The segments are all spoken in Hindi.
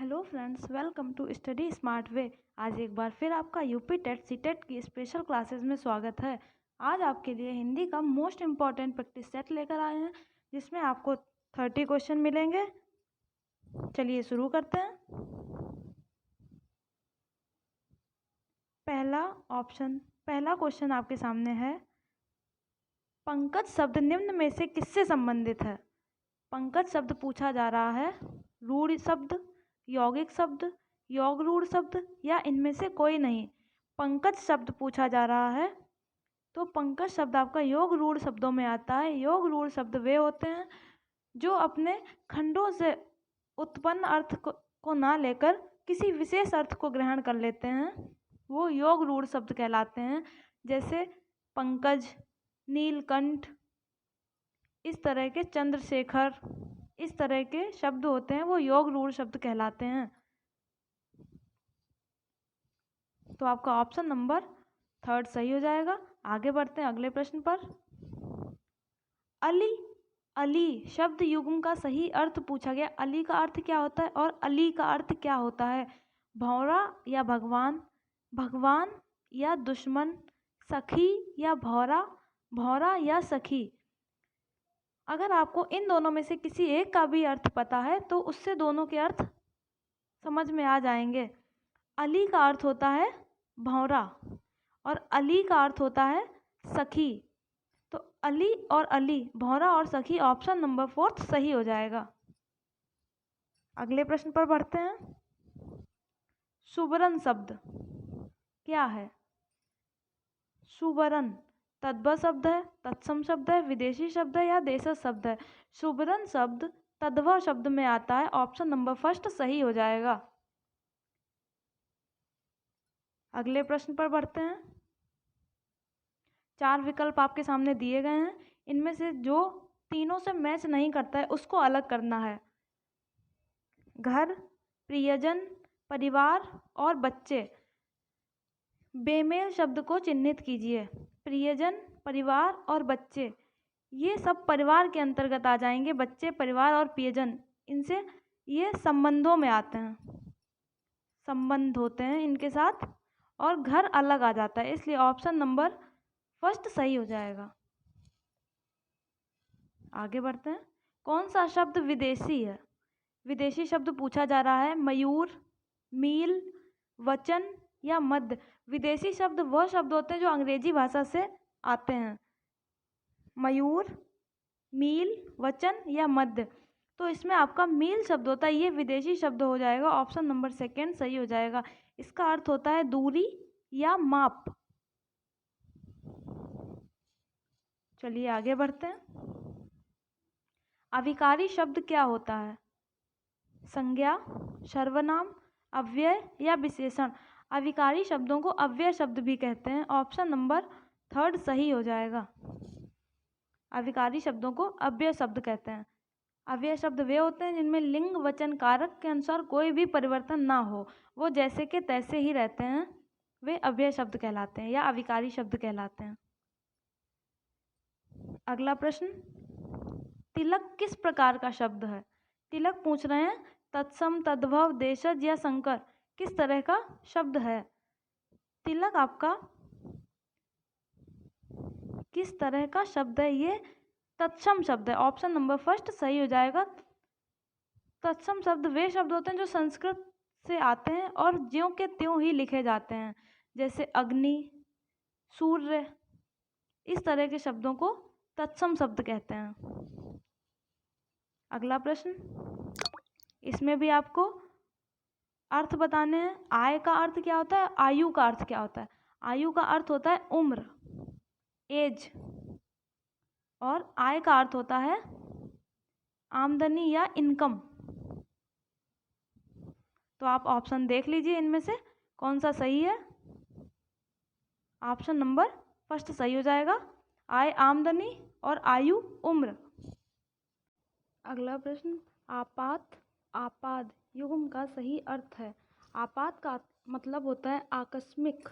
Hello friends, welcome to study smart way. आज एक बार फिर आपका यूपी टेट सीटेट की स्पेशल क्लासेस में स्वागत है। आज आपके लिए हिंदी का मोस्ट इम्पॉर्टेंट प्रैक्टिस सेट लेकर आए हैं, जिसमें आपको 30 क्वेश्चन मिलेंगे। चलिए शुरू करते हैं। पहला क्वेश्चन आपके सामने है, पंकज शब्द निम्न में से किससे संबंधित है? पंकज शब्द पूछा जा रहा है रूढ़ शब्द, यौगिक शब्द, योग रूढ़ शब्द या इनमें से कोई नहीं। पंकज शब्द पूछा जा रहा है तो पंकज शब्द आपका योग रूढ़ शब्दों में आता है। योग रूढ़ शब्द वे होते हैं जो अपने खंडों से उत्पन्न अर्थ को ना लेकर किसी विशेष अर्थ को ग्रहण कर लेते हैं, वो योग रूढ़ शब्द कहलाते हैं। जैसे पंकज, नीलकंठ, इस तरह के चंद्रशेखर, इस तरह के शब्द होते हैं, वो योग रूढ़ शब्द कहलाते हैं। तो आपका ऑप्शन नंबर 3 सही हो जाएगा। आगे बढ़ते हैं अगले प्रश्न पर। अली, अली शब्द युग्म का सही अर्थ पूछा गया। अली का अर्थ क्या होता है और अली का अर्थ क्या होता है? भौरा या भगवान, भगवान या दुश्मन, सखी या भौरा, भौरा या सखी। अगर आपको इन दोनों में से किसी एक का भी अर्थ पता है तो उससे दोनों के अर्थ समझ में आ जाएंगे। अली का अर्थ होता है भौरा और अली का अर्थ होता है सखी। तो अली और अली, भौरा और सखी, ऑप्शन नंबर 4 सही हो जाएगा। अगले प्रश्न पर बढ़ते हैं। सुबरन शब्द क्या है? सुबरन तद्भव शब्द है, तत्सम शब्द है, विदेशी शब्द है या देशज शब्द है? सुबरन शब्द तद्भव शब्द में आता है। ऑप्शन नंबर 1 सही हो जाएगा। अगले प्रश्न पर बढ़ते हैं। 4 विकल्प आपके सामने दिए गए हैं, इनमें से जो तीनों से मैच नहीं करता है उसको अलग करना है। घर, प्रियजन, परिवार और बच्चे। बेमेल शब्द को चिन्हित कीजिए। प्रियजन, परिवार और बच्चे, ये सब परिवार के अंतर्गत आ जाएंगे। बच्चे, परिवार और प्रियजन, इनसे ये संबंधों में आते हैं, संबंध होते हैं इनके साथ। और घर अलग आ जाता है, इसलिए ऑप्शन नंबर 1 सही हो जाएगा। आगे बढ़ते हैं। कौन सा शब्द विदेशी है? विदेशी शब्द पूछा जा रहा है। मयूर, मील, वचन या मध्य। विदेशी शब्द वह शब्द होते हैं जो अंग्रेजी भाषा से आते हैं। मयूर, मील, वचन या मध्य। तो इसमें आपका मील शब्द होता है, ये विदेशी शब्द हो जाएगा। ऑप्शन नंबर 2 सही हो जाएगा। इसका अर्थ होता है दूरी या माप। चलिए आगे बढ़ते हैं। अविकारी शब्द क्या होता है? संज्ञा, सर्वनाम, अव्यय या विशेषण। अविकारी शब्दों को अव्यय शब्द भी कहते हैं। ऑप्शन नंबर 3 सही हो जाएगा। अविकारी शब्दों को अव्यय शब्द कहते हैं। अव्यय शब्द वे होते हैं जिनमें लिंग वचन कारक के अनुसार कोई भी परिवर्तन ना हो, वो जैसे के तैसे ही रहते हैं, वे अव्यय शब्द कहलाते हैं या अविकारी शब्द कहलाते हैं। अगला प्रश्न, तिलक किस प्रकार का शब्द है? तिलक पूछ रहे हैं तत्सम, तद्भव, देशज या संकर, किस तरह का शब्द है? तिलक आपका किस तरह का शब्द है? ये तत्सम शब्द है। ऑप्शन नंबर 1 सही हो जाएगा। तत्सम शब्द वे शब्द होते हैं जो संस्कृत से आते हैं और ज्यों के त्यों ही लिखे जाते हैं, जैसे अग्नि, सूर्य, इस तरह के शब्दों को तत्सम शब्द कहते हैं। अगला प्रश्न, इसमें भी आपको अर्थ बताने हैं। आय का अर्थ क्या होता है? आयु का अर्थ क्या होता है? आयु का अर्थ होता है उम्र, एज, और आय का अर्थ होता है आमदनी या इनकम। तो आप ऑप्शन देख लीजिए, इनमें से कौन सा सही है। ऑप्शन नंबर 1 सही हो जाएगा। आय आमदनी और आयु उम्र। अगला प्रश्न, आपात, आपाद युग्म का सही अर्थ है। आपात का मतलब होता है आकस्मिक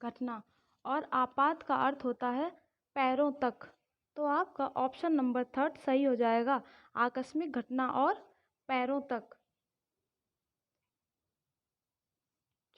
घटना और आपात का अर्थ होता है पैरों तक। तो आपका ऑप्शन नंबर 3 सही हो जाएगा, आकस्मिक घटना और पैरों तक।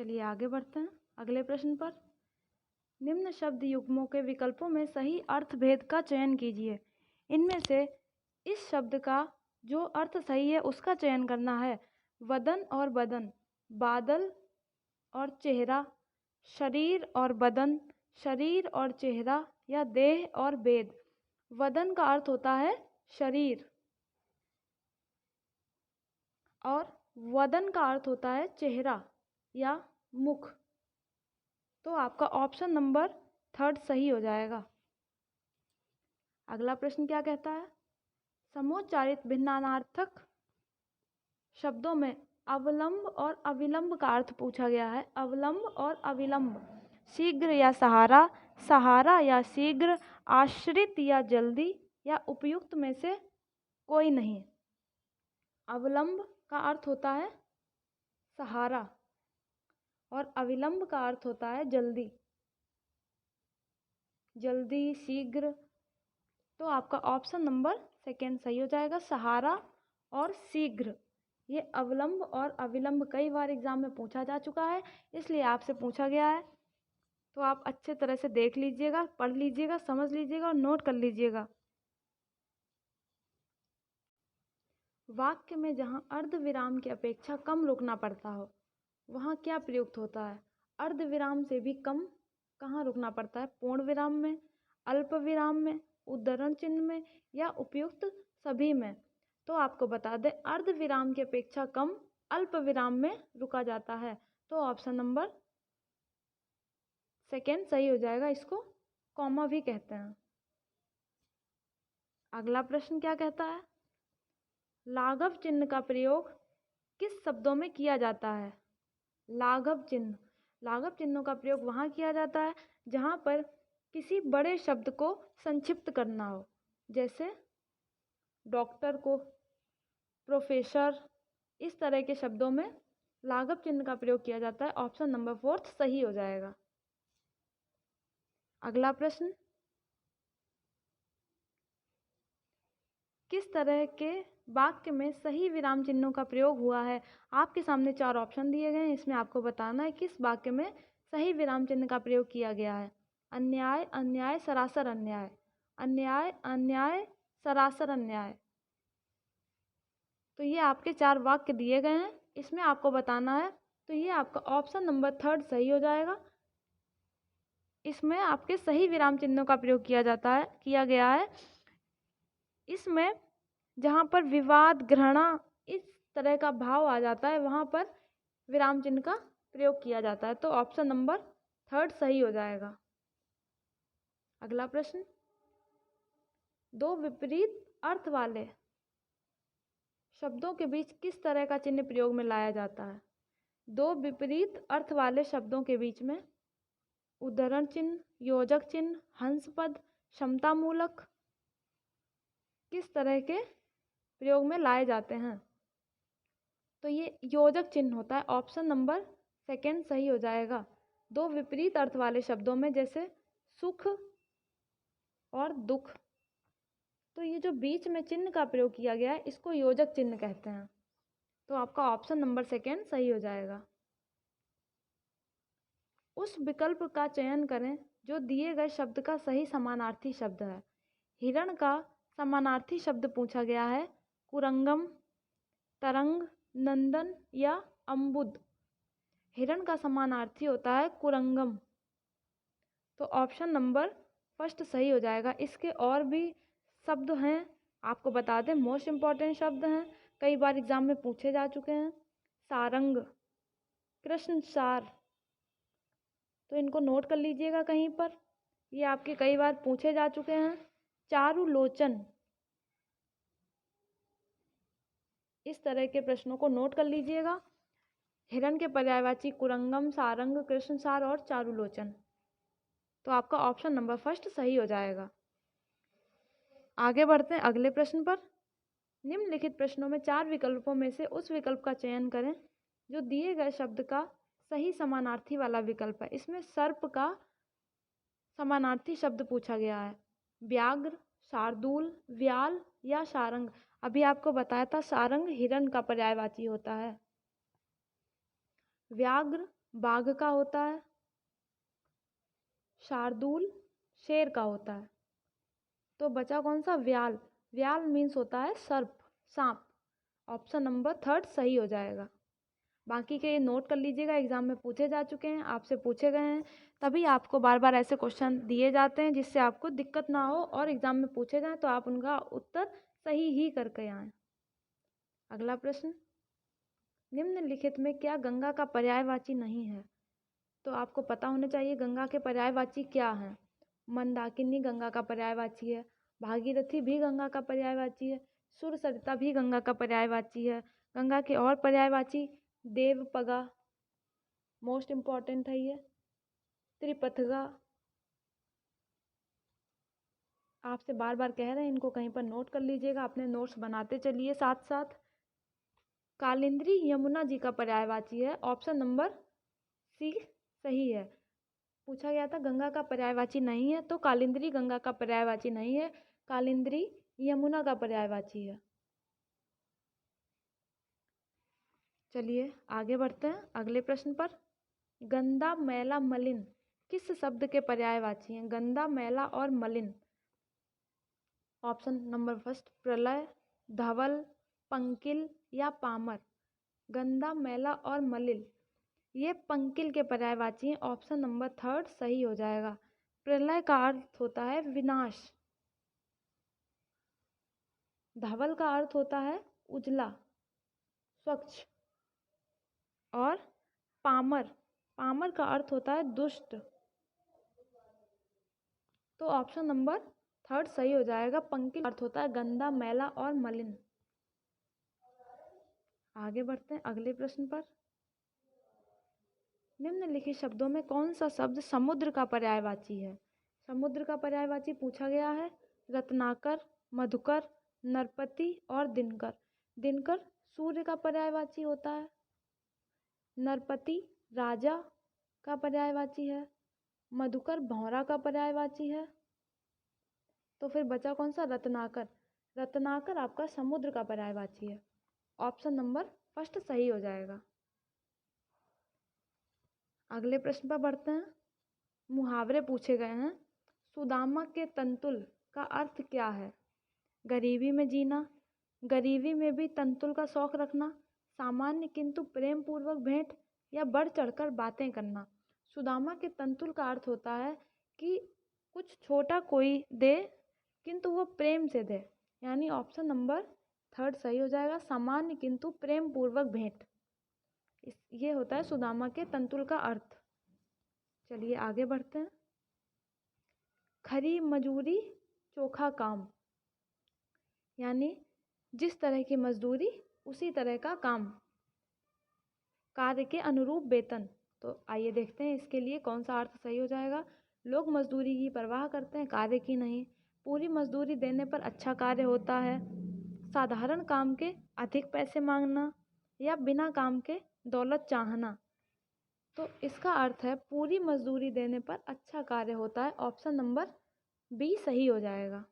चलिए आगे बढ़ते हैं अगले प्रश्न पर। निम्न शब्द युग्मों के विकल्पों में सही अर्थ भेद का चयन कीजिए। इनमें से इस शब्द का जो अर्थ सही है उसका चयन करना है। वदन और बदन, बादल और चेहरा, शरीर और बदन, शरीर और चेहरा, या देह और वेद। वदन का अर्थ होता है शरीर और वदन का अर्थ होता है चेहरा या मुख। तो आपका ऑप्शन नंबर 3 सही हो जाएगा। अगला प्रश्न क्या कहता है? समोच्चारित भिन्नार्थक शब्दों में अवलंब और अविलंब का अर्थ पूछा गया है। अवलंब और अविलंब, शीघ्र या सहारा, सहारा या शीघ्र, आश्रित या जल्दी, या उपयुक्त में से कोई नहीं। अवलंब का अर्थ होता है सहारा और अविलंब का अर्थ होता है जल्दी, जल्दी, शीघ्र। तो आपका ऑप्शन नंबर 2 सही हो जाएगा, सहारा और शीघ्र। ये अवलंब और अविलंब कई बार एग्जाम में पूछा जा चुका है, इसलिए आपसे पूछा गया है। तो आप अच्छे तरह से देख लीजिएगा, पढ़ लीजिएगा, समझ लीजिएगा और नोट कर लीजिएगा। वाक्य में जहाँ अर्ध विराम की अपेक्षा कम रुकना पड़ता हो वहाँ क्या प्रयुक्त होता है? अर्ध विराम से भी कम कहाँ रुकना पड़ता है? पूर्ण विराम में, अल्प विराम में, उद्धरण चिन्ह में, या उपयुक्त सभी में। तो आपको बता दें, अर्ध विराम की अपेक्षा कम अल्प विराम में रुका जाता है। तो ऑप्शन नंबर 2 सही हो जाएगा। इसको कॉमा भी कहते हैं। अगला प्रश्न क्या कहता है? लाघव चिन्ह का प्रयोग किस शब्दों में किया जाता है? लाघव चिन्ह, लाघव चिन्हों का प्रयोग वहाँ किया जाता है जहाँ पर किसी बड़े शब्द को संक्षिप्त करना हो, जैसे डॉक्टर को, प्रोफेसर, इस तरह के शब्दों में लाघव चिन्ह का प्रयोग किया जाता है। ऑप्शन नंबर 4 सही हो जाएगा। अगला प्रश्न, किस तरह के वाक्य में सही विराम चिन्हों का प्रयोग हुआ है? आपके सामने 4 ऑप्शन दिए गए हैं, इसमें आपको बताना है किस वाक्य में सही विराम चिन्ह का प्रयोग किया गया है। अन्याय, अन्याय, सरासर अन्याय, अन्याय, अन्याय, सरासर अन्याय। तो ये आपके 4 वाक्य दिए गए हैं, इसमें आपको बताना है। तो ये आपका ऑप्शन नंबर 3 सही हो जाएगा। इसमें आपके सही विराम चिन्हों का प्रयोग किया गया है। इसमें जहाँ पर विवाद, घृणा, इस तरह का भाव आ जाता है वहाँ पर विराम चिन्ह का प्रयोग किया जाता है। तो ऑप्शन नंबर 3 सही हो जाएगा। अगला प्रश्न, 2 विपरीत अर्थ वाले शब्दों के बीच किस तरह का चिन्ह प्रयोग में लाया जाता है? 2 विपरीत अर्थ वाले शब्दों के बीच में उद्धरण चिन्ह, योजक चिन्ह, हंस पद, समता मूलक किस तरह के प्रयोग में लाए जाते हैं? तो ये योजक चिन्ह होता है। ऑप्शन नंबर 2 सही हो जाएगा। 2 विपरीत अर्थ वाले शब्दों में, जैसे सुख और दुख, तो ये जो बीच में चिन्ह का प्रयोग किया गया है इसको योजक चिन्ह कहते हैं। तो आपका ऑप्शन नंबर 2 सही हो जाएगा। उस विकल्प का चयन करें जो दिए गए शब्द का सही समानार्थी शब्द है। हिरण का समानार्थी शब्द पूछा गया है। कुरंगम, तरंग, नंदन, या अम्बुद। हिरण का समानार्थी होता है कुरंगम। तो ऑप्शन नंबर 1 सही हो जाएगा। इसके और भी शब्द हैं, आपको बता दें, मोस्ट इम्पॉर्टेंट शब्द हैं, कई बार एग्जाम में पूछे जा चुके हैं। सारंग, कृष्ण सार, तो इनको नोट कर लीजिएगा कहीं पर, ये आपके कई बार पूछे जा चुके हैं। चारुलोचन, इस तरह के प्रश्नों को नोट कर लीजिएगा। हिरण के पर्यायवाची कुरंगम, सारंग, कृष्ण सार और चारुलोचन। तो आपका ऑप्शन नंबर 1 सही हो जाएगा। आगे बढ़ते हैं अगले प्रश्न पर। निम्नलिखित प्रश्नों में 4 विकल्पों में से उस विकल्प का चयन करें जो दिए गए शब्द का सही समानार्थी वाला विकल्प है। इसमें सर्प का समानार्थी शब्द पूछा गया है। व्याघ्र, शार्दूल, व्याल, या सारंग। अभी आपको बताया था सारंग हिरण का पर्यायवाची होता है। व्याघ्र बाघ का होता है, शार्दूल शेर का होता है। तो बचा कौन सा? व्याल। व्याल मीन्स होता है सर्प, सांप। ऑप्शन नंबर थर्ड सही हो जाएगा। बाकी के नोट कर लीजिएगा, एग्जाम में पूछे जा चुके हैं, आपसे पूछे गए हैं, तभी आपको बार बार ऐसे क्वेश्चन दिए जाते हैं जिससे आपको दिक्कत ना हो और एग्जाम में पूछे जाएं तो आप उनका उत्तर सही ही करके आएँ। अगला प्रश्न, निम्नलिखित में क्या गंगा का पर्यायवाची नहीं है? तो आपको पता होना चाहिए गंगा के पर्यायवाची क्या हैं। मंदाकिनी गंगा का पर्यायवाची है, भागीरथी भी गंगा का पर्यायवाची है, सुरसरिता भी गंगा का पर्यायवाची है। गंगा के और पर्यायवाची देवपगा, मोस्ट इम्पॉर्टेंट है ये, त्रिपथगा। आपसे बार बार कह रहे हैं, इनको कहीं पर नोट कर लीजिएगा, अपने नोट्स बनाते चलिए साथ साथ। कालिंदी यमुना जी का पर्यायवाची है, ऑप्शन नंबर सी सही है। पूछा गया था गंगा का पर्यायवाची नहीं है, तो कालिंदी गंगा का पर्यायवाची नहीं है, कालिंदी यमुना का पर्यायवाची है। चलिए आगे बढ़ते हैं अगले प्रश्न पर। गंदा, मैला, मलिन किस शब्द के पर्यायवाची हैं? गंदा, मैला और मलिन। ऑप्शन नंबर फर्स्ट प्रलय, धवल, पंकिल या पामर। गंदा, मैला और मलिन ये पंकिल के पर्यायवाची हैं। ऑप्शन नंबर थर्ड सही हो जाएगा। प्रलय का अर्थ होता है विनाश, धवल का अर्थ होता है उजला, स्वच्छ, और पामर, पामर का अर्थ होता है दुष्ट। तो ऑप्शन नंबर थर्ड सही हो जाएगा। पंकिल अर्थ होता है गंदा, मैला और मलिन। आगे बढ़ते हैं अगले प्रश्न पर। निम्नलिखित शब्दों में कौन सा शब्द समुद्र का पर्यायवाची है? समुद्र का पर्यायवाची पूछा गया है। रत्नाकर, मधुकर, नरपति और दिनकर। दिनकर सूर्य का पर्यायवाची होता है, नरपति राजा का पर्यायवाची है, मधुकर भौरा का पर्यायवाची है। तो फिर बचा कौन सा? रत्नाकर। रत्नाकर आपका समुद्र का पर्यायवाची है। ऑप्शन नंबर फर्स्ट सही हो जाएगा। अगले प्रश्न पर बढ़ते हैं। मुहावरे पूछे गए हैं। सुदामा के तंतुल का अर्थ क्या है? गरीबी में जीना, गरीबी में भी तंतुल का शौक रखना, सामान्य किंतु प्रेम पूर्वक भेंट, या बढ़ चढ़कर बातें करना। सुदामा के तंतुल का अर्थ होता है कि कुछ छोटा कोई दे किंतु वो प्रेम से दे, यानी ऑप्शन नंबर थर्ड सही हो जाएगा। सामान्य किंतु प्रेम पूर्वक भेंट, ये होता है सुदामा के तंतुल का अर्थ। चलिए आगे बढ़ते हैं। खरी मजूरी चोखा काम, यानी जिस तरह की मजदूरी उसी तरह का काम, कार्य के अनुरूप वेतन। तो आइए देखते हैं इसके लिए कौन सा अर्थ सही हो जाएगा। लोग मजदूरी की परवाह करते हैं, कार्य की नहीं। पूरी मजदूरी देने पर अच्छा कार्य होता है। साधारण काम के अधिक पैसे मांगना, या बिना काम के दौलत चाहना। तो इसका अर्थ है पूरी मजदूरी देने पर अच्छा कार्य होता है। ऑप्शन नंबर बी सही हो जाएगा।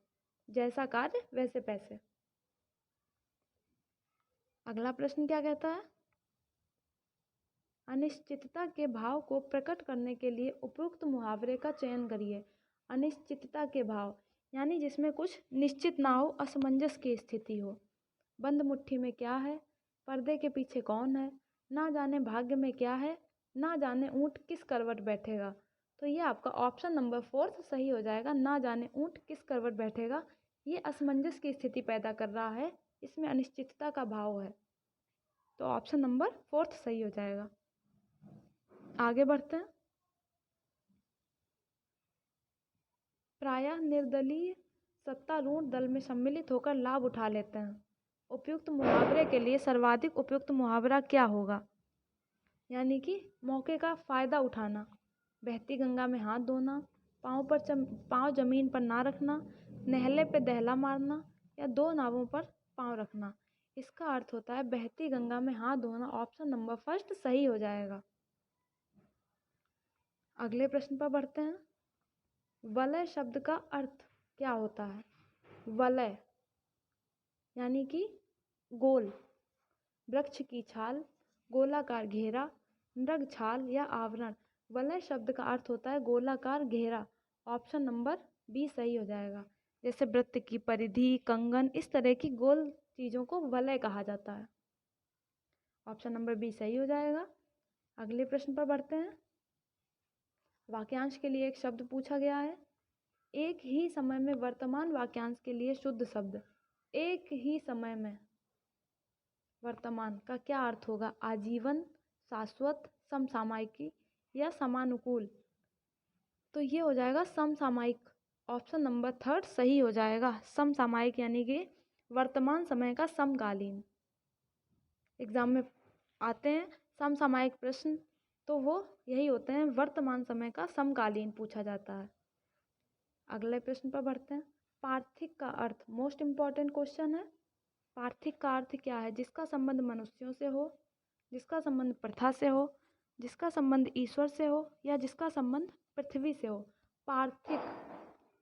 जैसा कार्य वैसे पैसे। अगला प्रश्न क्या कहता है? अनिश्चितता के भाव को प्रकट करने के लिए उपयुक्त मुहावरे का चयन करिए। अनिश्चितता के भाव यानी जिसमें कुछ निश्चित ना हो, असमंजस की स्थिति हो। बंद मुट्ठी में क्या है, पर्दे के पीछे कौन है, ना जाने भाग्य में क्या है, ना जाने ऊँट किस करवट बैठेगा। तो ये आपका ऑप्शन नंबर फोर्थ सही हो जाएगा। ना जाने ऊँट किस करवट बैठेगा, ये असमंजस की स्थिति पैदा कर रहा है, इसमें अनिश्चितता का भाव है। तो ऑप्शन नंबर फोर्थ सही हो जाएगा। आगे बढ़ते हैं। प्रायः निर्दलीय सत्तारूढ़ दल में सम्मिलित होकर लाभ उठा लेते हैं। उपयुक्त मुहावरे के लिए सर्वाधिक उपयुक्त मुहावरा क्या होगा? यानी कि मौके का फ़ायदा उठाना, बहती गंगा में हाथ धोना, पाँव जमीन पर ना रखना, नहले पे दहला मारना, या दो नावों पर पाँव रखना। इसका अर्थ होता है बहती गंगा में हाथ धोना। ऑप्शन नंबर फर्स्ट सही हो जाएगा। अगले प्रश्न पर बढ़ते हैं। वलय शब्द का अर्थ क्या होता है? वलय यानी कि गोल, वृक्ष की छाल, गोलाकार घेरा, मृग छाल या आवरण। वलय शब्द का अर्थ होता है गोलाकार, घेरा। ऑप्शन नंबर बी सही हो जाएगा। जैसे वृत्त की परिधि, कंगन, इस तरह की गोल चीजों को वलय कहा जाता है। ऑप्शन नंबर बी सही हो जाएगा। अगले प्रश्न पर बढ़ते हैं। वाक्यांश के लिए एक शब्द पूछा गया है। एक ही समय में वर्तमान वाक्यांश के लिए शुद्ध शब्द। एक ही समय में वर्तमान का क्या अर्थ होगा? आजीवन, शाश्वत, समसामयिकी या समानुकूल? तो ये हो जाएगा समसामयिक। ऑप्शन नंबर थर्ड सही हो जाएगा। समसामयिक यानी कि वर्तमान समय का समकालीन। एग्जाम में आते हैं समसामयिक प्रश्न, तो वो यही होते हैं, वर्तमान समय का समकालीन पूछा जाता है। अगले प्रश्न पर बढ़ते हैं। पार्थिक का अर्थ मोस्ट इम्पॉर्टेंट क्वेश्चन है। पार्थिक का अर्थ क्या है? जिसका संबंध मनुष्यों से हो, जिसका संबंध प्रथा से हो, जिसका संबंध ईश्वर से हो या जिसका संबंध पृथ्वी से हो। पार्थिक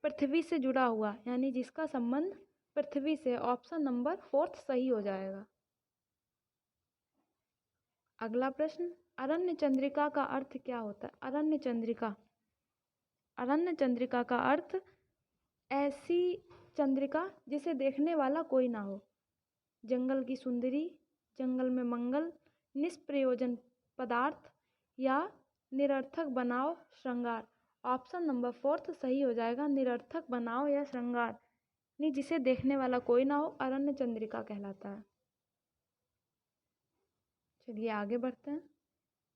पृथ्वी से जुड़ा हुआ यानी जिसका संबंध पृथ्वी से। ऑप्शन नंबर फोर्थ सही हो जाएगा। अगला प्रश्न, अरण्य चंद्रिका का अर्थ क्या होता है? अरण्य चंद्रिका, अरण्य चंद्रिका का अर्थ ऐसी चंद्रिका जिसे देखने वाला कोई ना हो। जंगल की सुंदरी, जंगल में मंगल, निष्प्रयोजन पदार्थ या निरर्थक बनाव श्रृंगार। ऑप्शन नंबर फोर्थ सही हो जाएगा। निरर्थक बनाव या श्रृंगार नहीं, जिसे देखने वाला कोई ना हो, अरण्य चंद्रिका कहलाता है। चलिए आगे बढ़ते हैं।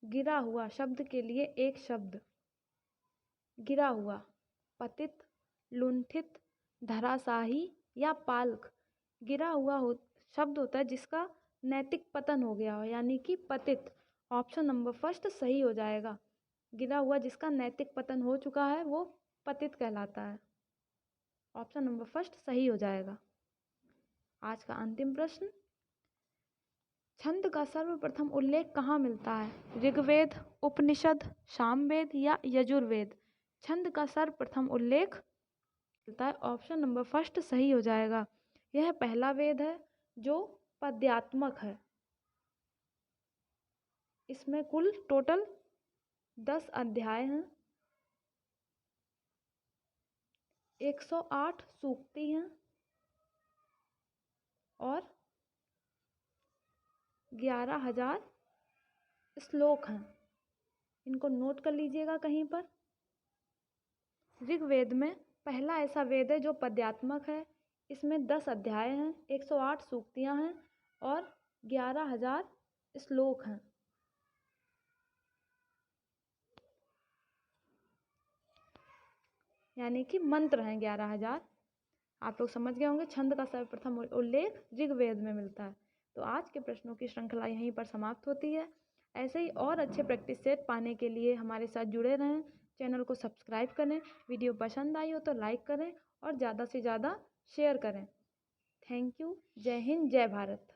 गिरा हुआ शब्द के लिए एक शब्द। गिरा हुआ, पतित, लुंठित, धराशाही या पाल्क। गिरा हुआ शब्द होता है जिसका नैतिक पतन हो गया हो, यानी कि पतित। ऑप्शन नंबर फर्स्ट सही हो जाएगा। गिरा हुआ जिसका नैतिक पतन हो चुका है वो पतित कहलाता है। ऑप्शन नंबर फर्स्ट सही हो जाएगा। आज का अंतिम प्रश्न, छंद का सर्वप्रथम उल्लेख कहाँ मिलता है? ऋग्वेद, उपनिषद, सामवेद या यजुर्वेद? छंद का सर्वप्रथम उल्लेख मिलता है। ऑप्शन नंबर फर्स्ट सही हो जाएगा। यह पहला वेद है जो पद्यात्मक है। इसमें कुल टोटल 10 अध्याय हैं, 108 सूक्ति हैं और 11,000 श्लोक हैं। इनको नोट कर लीजिएगा कहीं पर। ऋग्वेद में पहला ऐसा वेद है जो पद्यात्मक है। इसमें 10 अध्याय हैं, 108 सूक्तियां हैं और 11,000 श्लोक हैं। यानी कि मंत्र हैं 11,000। आप लोग समझ गए होंगे छंद का सर्वप्रथम उल्लेख ऋग्वेद में मिलता है। तो आज के प्रश्नों की श्रृंखला यहीं पर समाप्त होती है। ऐसे ही और अच्छे प्रैक्टिस सेट पाने के लिए हमारे साथ जुड़े रहें। चैनल को सब्सक्राइब करें। वीडियो पसंद आई हो तो लाइक करें और ज़्यादा से ज़्यादा शेयर करें। Thank you. जय हिंद, जय भारत।